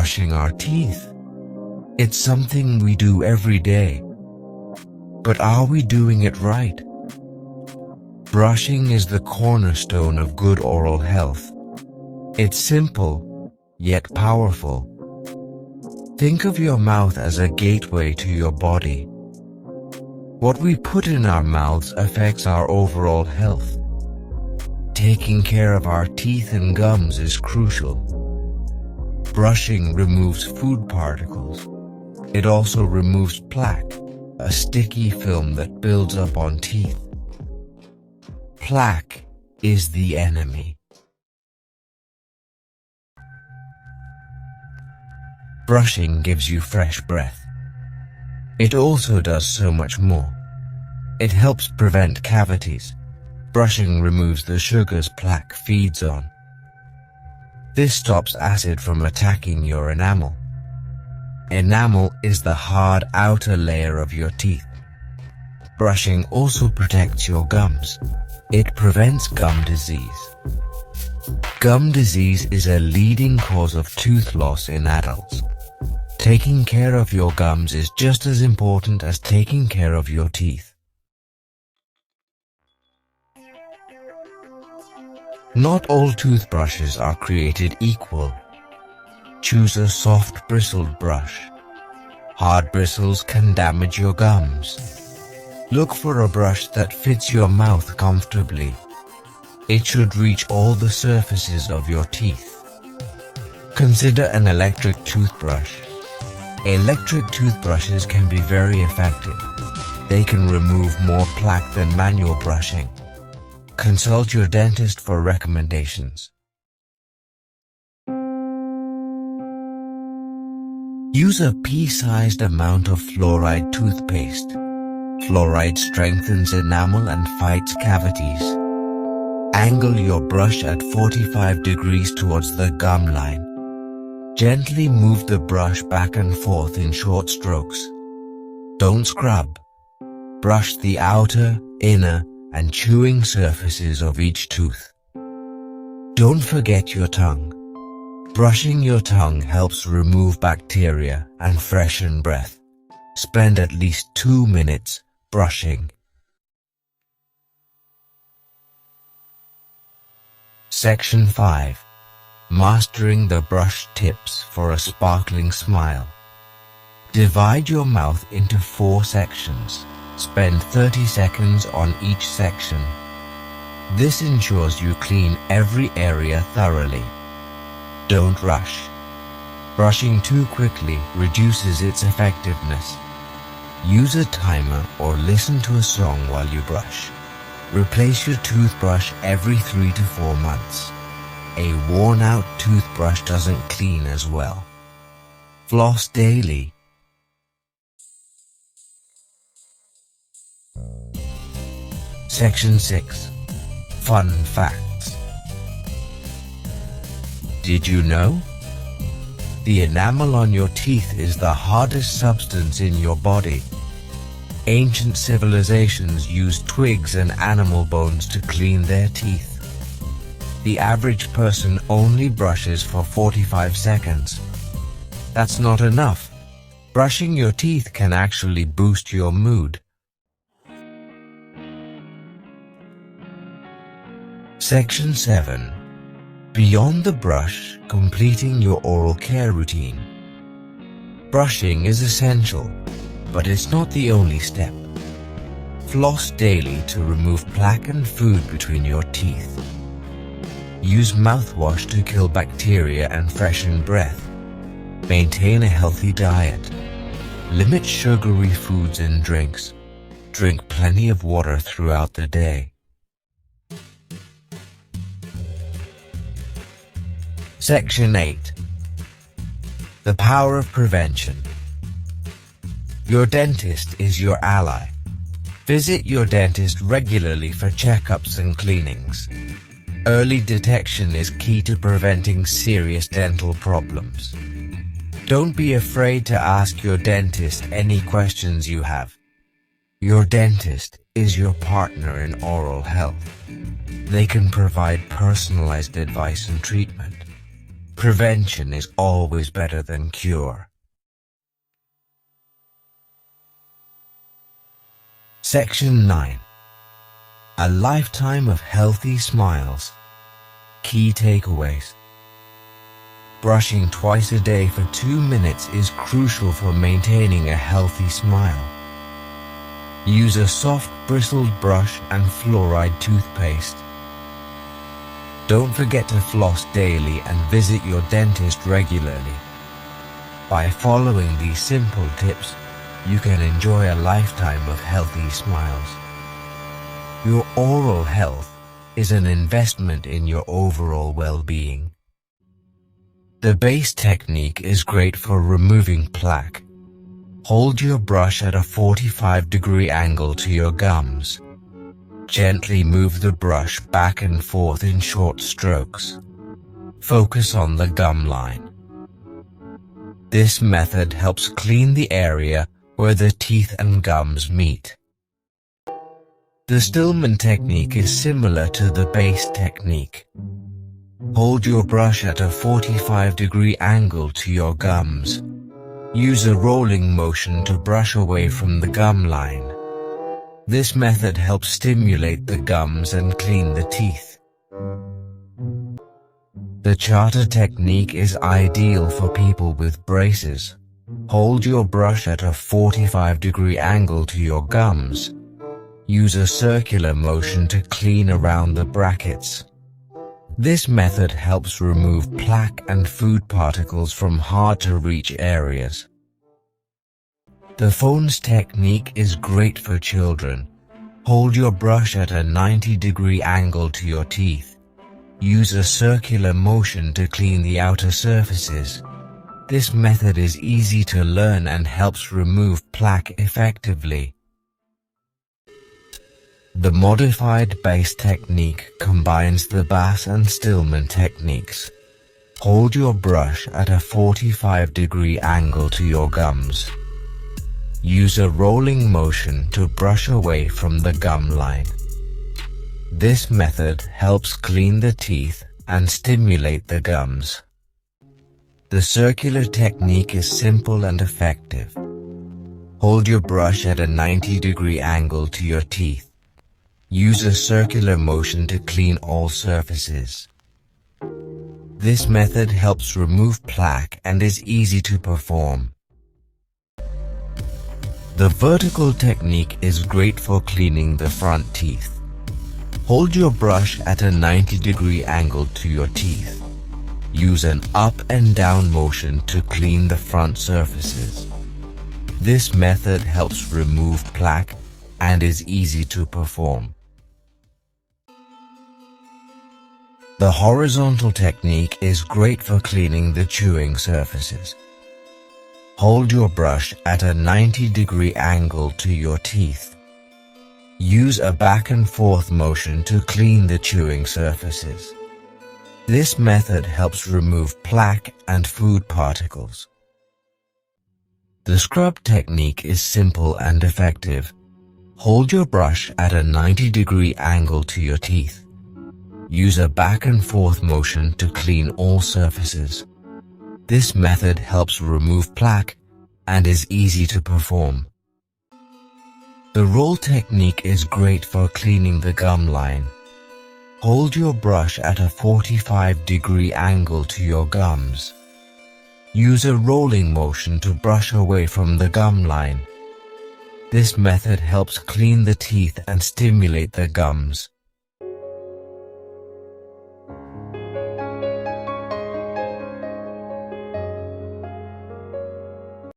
brushing our teeth. It's something we do every day. But are we doing it right? Brushing is the cornerstone of good oral health. It's simple, yet powerful. Think of your mouth as a gateway to your body. What we put in our mouths affects our overall health. Taking care of our teeth and gums is crucial. Brushing removes food particles. It also removes plaque, a sticky film that builds up on teeth. Plaque is the enemy. Brushing gives you fresh breath. It also does so much more. It helps prevent cavities. Brushing removes the sugars plaque feeds on. This stops acid from attacking your enamel. Enamel is the hard outer layer of your teeth. Brushing also protects your gums. It prevents gum disease. Gum disease is a leading cause of tooth loss in adults. Taking care of your gums is just as important as taking care of your teeth. Not all toothbrushes are created equal. Choose a soft bristled brush. Hard bristles can damage your gums. Look for a brush that fits your mouth comfortably. It should reach all the surfaces of your teeth. Consider an electric toothbrush. Electric toothbrushes can be very effective. They can remove more plaque than manual brushing. Consult your dentist for recommendations. Use a pea-sized amount of fluoride toothpaste. Fluoride strengthens enamel and fights cavities. Angle your brush at 45 degrees towards the gum line. Gently move the brush back and forth in short strokes. Don't scrub. Brush the outer, inner, and chewing surfaces of each tooth. Don't forget your tongue. Brushing your tongue helps remove bacteria and freshen breath. Spend at least 2 minutes brushing. Section 5. Mastering the brush tips for a sparkling smile. Divide your mouth into 4 sections. Spend 30 seconds on each section. This ensures you clean every area thoroughly. Don't rush. Brushing too quickly reduces its effectiveness. Use a timer or listen to a song while you brush. Replace your toothbrush every 3 to 4 months. A worn-out toothbrush doesn't clean as well. Floss daily. Section 6. Fun facts. Did you know? The enamel on your teeth is the hardest substance in your body. Ancient civilizations used twigs and animal bones to clean their teeth. The average person only brushes for 45 seconds. That's not enough. Brushing your teeth can actually boost your mood. Section 7. Beyond the brush, completing your oral care routine. Brushing is essential, but it's not the only step. Floss daily to remove plaque and food between your teeth. Use mouthwash to kill bacteria and freshen breath. Maintain a healthy diet. Limit sugary foods and drinks. Drink plenty of water throughout the day. Section 8. The power of prevention. Your dentist is your ally. Visit your dentist regularly for checkups and cleanings. Early detection is key to preventing serious dental problems. Don't be afraid to ask your dentist any questions you have. Your dentist is your partner in oral health. They can provide personalized advice and treatment. Prevention is always better than cure. Section 9. A lifetime of healthy smiles. Key takeaways. Brushing twice a day for 2 minutes is crucial for maintaining a healthy smile. Use a soft bristled brush and fluoride toothpaste. Don't forget to floss daily and visit your dentist regularly. By following these simple tips, you can enjoy a lifetime of healthy smiles. Your oral health is an investment in your overall well-being. The base technique is great for removing plaque. Hold your brush at a 45-degree angle to your gums. Gently move the brush back and forth in short strokes. Focus on the gum line. This method helps clean the area where the teeth and gums meet. The Stillman technique is similar to the base technique. Hold your brush at a 45-degree angle to your gums. Use a rolling motion to brush away from the gum line. This method helps stimulate the gums and clean the teeth. The Charter technique is ideal for people with braces. Hold your brush at a 45-degree angle to your gums. Use a circular motion to clean around the brackets. This method helps remove plaque and food particles from hard-to-reach areas. The Phones technique is great for children. Hold your brush at a 90-degree angle to your teeth. Use a circular motion to clean the outer surfaces. This method is easy to learn and helps remove plaque effectively. The modified base technique combines the Bass and Stillman techniques. Hold your brush at a 45-degree angle to your gums. Use a rolling motion to brush away from the gum line. This method helps clean the teeth and stimulate the gums. The circular technique is simple and effective. Hold your brush at a 90-degree angle to your teeth. Use a circular motion to clean all surfaces. This method helps remove plaque and is easy to perform. The vertical technique is great for cleaning the front teeth. Hold your brush at a 90-degree angle to your teeth. Use an up and down motion to clean the front surfaces. This method helps remove plaque and is easy to perform. The horizontal technique is great for cleaning the chewing surfaces. Hold your brush at a 90-degree angle to your teeth. Use a back and forth motion to clean the chewing surfaces. This method helps remove plaque and food particles. The scrub technique is simple and effective. Hold your brush at a 90-degree angle to your teeth. Use a back and forth motion to clean all surfaces. This method helps remove plaque and is easy to perform. The roll technique is great for cleaning the gum line. Hold your brush at a 45-degree angle to your gums. Use a rolling motion to brush away from the gum line. This method helps clean the teeth and stimulate the gums.